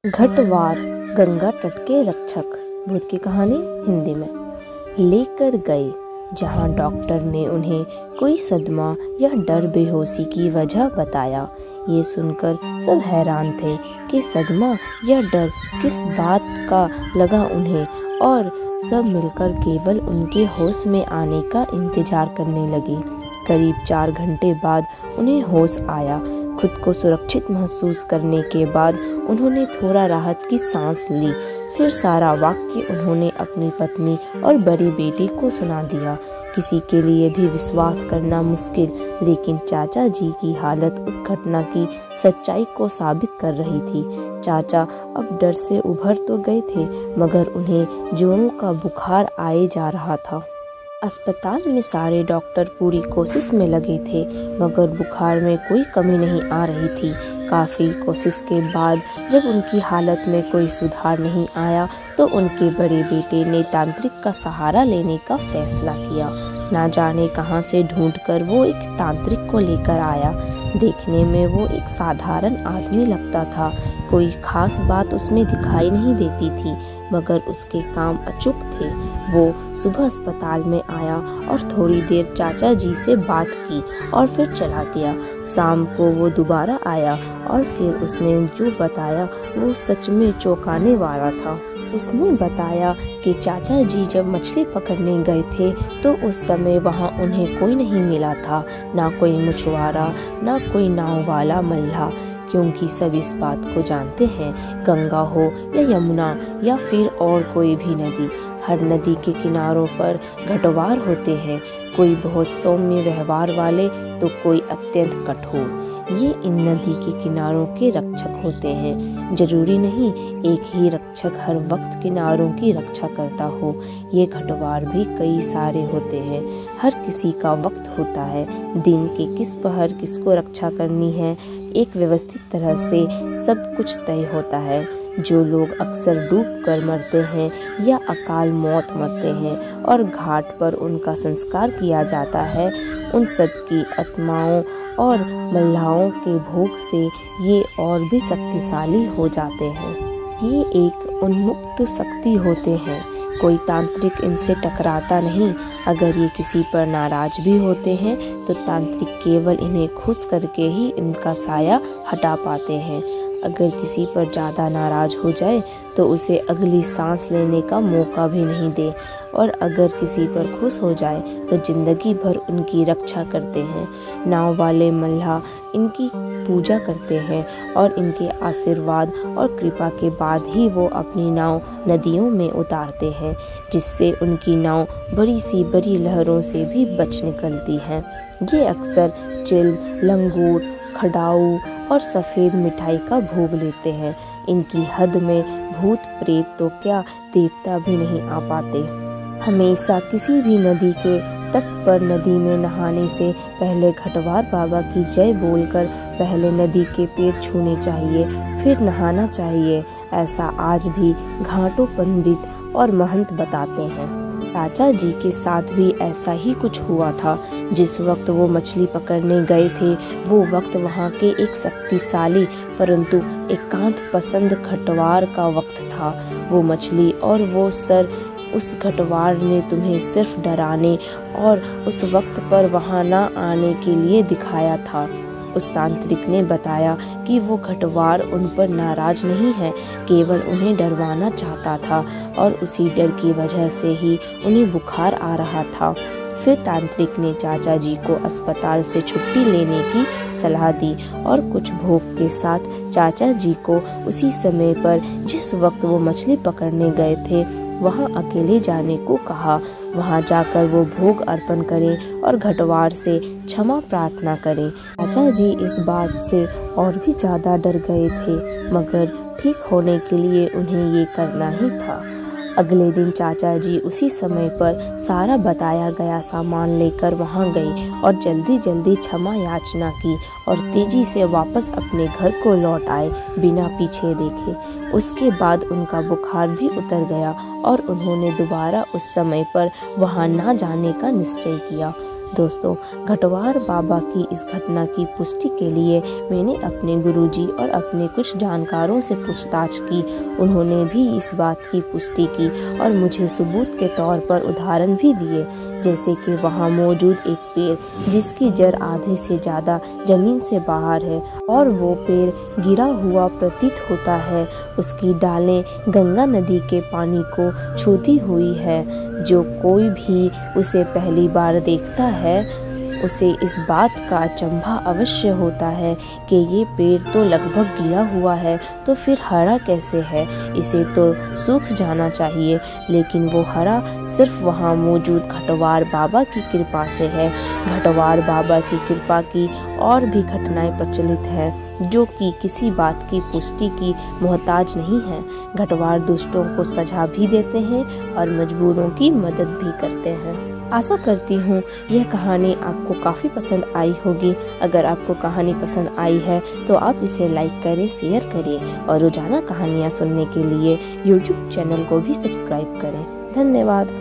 घटवार गंगा तट के रक्षक भूत की कहानी हिंदी में लेकर गए, जहां डॉक्टर ने उन्हें कोई सदमा या डर बेहोशी की वजह बताया। ये सुनकर सब हैरान थे कि सदमा या डर किस बात का लगा उन्हें, और सब मिलकर केवल उनके होश में आने का इंतजार करने लगे। करीब 4 घंटे बाद उन्हें होश आया। खुद को सुरक्षित महसूस करने के बाद उन्होंने थोड़ा राहत की सांस ली। फिर सारा वाक्य उन्होंने अपनी पत्नी और बड़ी बेटी को सुना दिया। किसी के लिए भी विश्वास करना मुश्किल, लेकिन चाचा जी की हालत उस घटना की सच्चाई को साबित कर रही थी। चाचा अब डर से उभर तो गए थे, मगर उन्हें जोरों का बुखार आए जा रहा था। अस्पताल में सारे डॉक्टर पूरी कोशिश में लगे थे, मगर बुखार में कोई कमी नहीं आ रही थी। काफ़ी कोशिश के बाद जब उनकी हालत में कोई सुधार नहीं आया, तो उनके बड़े बेटे ने तांत्रिक का सहारा लेने का फैसला किया। ना जाने कहां से ढूंढकर वो एक तांत्रिक को लेकर आया। देखने में वो एक साधारण आदमी लगता था, कोई खास बात उसमें दिखाई नहीं देती थी, मगर उसके काम अचूक थे। वो सुबह अस्पताल में आया और थोड़ी देर चाचा जी से बात की और फिर चला गया। शाम को वो दोबारा आया और फिर उसने जो बताया वो सच में चौंकाने वाला था। उसने बताया कि चाचा जी जब मछली पकड़ने गए थे तो उस समय वहाँ उन्हें कोई नहीं मिला था, ना कोई मछुआरा, ना कोई नाव वाला मल्लाह, क्योंकि सब इस बात को जानते हैं, गंगा हो या यमुना या फिर और कोई भी नदी, हर नदी के किनारों पर घटवार होते हैं। कोई बहुत सौम्य व्यवहार वाले तो कोई अत्यंत कठोर। ये इन नदी के किनारों के रक्षक होते हैं। जरूरी नहीं एक ही रक्षक हर वक्त किनारों की रक्षा करता हो। ये घटवार भी कई सारे होते हैं। हर किसी का वक्त होता है। दिन के किस पहर किसको रक्षा करनी है, एक व्यवस्थित तरह से सब कुछ तय होता है। जो लोग अक्सर डूब कर मरते हैं या अकाल मौत मरते हैं और घाट पर उनका संस्कार किया जाता है, उन सब की आत्माओं और मल्लाहों के भोग से ये और भी शक्तिशाली हो जाते हैं। ये एक उन्मुक्त शक्ति होते हैं। कोई तांत्रिक इनसे टकराता नहीं। अगर ये किसी पर नाराज भी होते हैं तो तांत्रिक केवल इन्हें खुश करके ही इनका साया हटा पाते हैं। अगर किसी पर ज़्यादा नाराज हो जाए तो उसे अगली सांस लेने का मौका भी नहीं दे, और अगर किसी पर खुश हो जाए तो जिंदगी भर उनकी रक्षा करते हैं। नाव वाले मल्लाह इनकी पूजा करते हैं और इनके आशीर्वाद और कृपा के बाद ही वो अपनी नाव नदियों में उतारते हैं, जिससे उनकी नाव बड़ी लहरों से भी बच निकलती है। ये अक्सर चिल्म, लंगूर, खड़ाऊ और सफ़ेद मिठाई का भोग लेते हैं। इनकी हद में भूत प्रेत तो क्या, देवता भी नहीं आ पाते। हमेशा किसी भी नदी के तट पर नदी में नहाने से पहले घटवार बाबा की जय बोलकर पहले नदी के पैर छूने चाहिए, फिर नहाना चाहिए। ऐसा आज भी घाटों पंडित और महंत बताते हैं। चाचा जी के साथ भी ऐसा ही कुछ हुआ था। जिस वक्त वो मछली पकड़ने गए थे, वो वक्त वहाँ के एक शक्तिशाली परंतु एकांत पसंद घटवार का वक्त था। वो मछली और वो सर उस घटवार ने तुम्हें सिर्फ डराने और उस वक्त पर वहाँ ना आने के लिए दिखाया था। उस तांत्रिक ने बताया कि वो घटवार उन पर नाराज नहीं है, केवल उन्हें डरवाना चाहता था, और उसी डर की वजह से ही उन्हें बुखार आ रहा था। फिर तांत्रिक ने चाचा जी को अस्पताल से छुट्टी लेने की सलाह दी और कुछ भोग के साथ चाचा जी को उसी समय पर जिस वक्त वो मछली पकड़ने गए थे वहाँ अकेले जाने को कहा। वहाँ जाकर वो भोग अर्पण करें और घटवार से क्षमा प्रार्थना करें। चाचा जी इस बात से और भी ज़्यादा डर गए थे, मगर ठीक होने के लिए उन्हें ये करना ही था। अगले दिन चाचा जी उसी समय पर सारा बताया गया सामान लेकर वहाँ गए और जल्दी जल्दी क्षमा याचना की और तेजी से वापस अपने घर को लौट आए बिना पीछे देखे। उसके बाद उनका बुखार भी उतर गया और उन्होंने दोबारा उस समय पर वहाँ ना जाने का निश्चय किया। दोस्तों, घटवार बाबा की इस घटना की पुष्टि के लिए मैंने अपने गुरुजी और अपने कुछ जानकारों से पूछताछ की। उन्होंने भी इस बात की पुष्टि की और मुझे सबूत के तौर पर उदाहरण भी दिए, जैसे कि वहाँ मौजूद एक पेड़ जिसकी जड़ आधे से ज़्यादा जमीन से बाहर है और वो पेड़ गिरा हुआ प्रतीत होता है। उसकी डालें गंगा नदी के पानी को छूती हुई है। जो कोई भी उसे पहली बार देखता है उसे इस बात का अचंभा अवश्य होता है कि ये पेड़ तो लगभग गिरा हुआ है, तो फिर हरा कैसे है? इसे तो सूख जाना चाहिए। लेकिन वो हरा सिर्फ वहाँ मौजूद घटवार बाबा की कृपा से है। घटवार बाबा की कृपा की और भी घटनाएं प्रचलित हैं जो कि किसी बात की पुष्टि की मोहताज नहीं है। घटवार दुष्टों को सजा भी देते हैं और मजबूरों की मदद भी करते हैं। आशा करती हूँ यह कहानी आपको काफ़ी पसंद आई होगी। अगर आपको कहानी पसंद आई है तो आप इसे लाइक करें, शेयर करें और रोजाना कहानियाँ सुनने के लिए YouTube चैनल को भी सब्सक्राइब करें। धन्यवाद।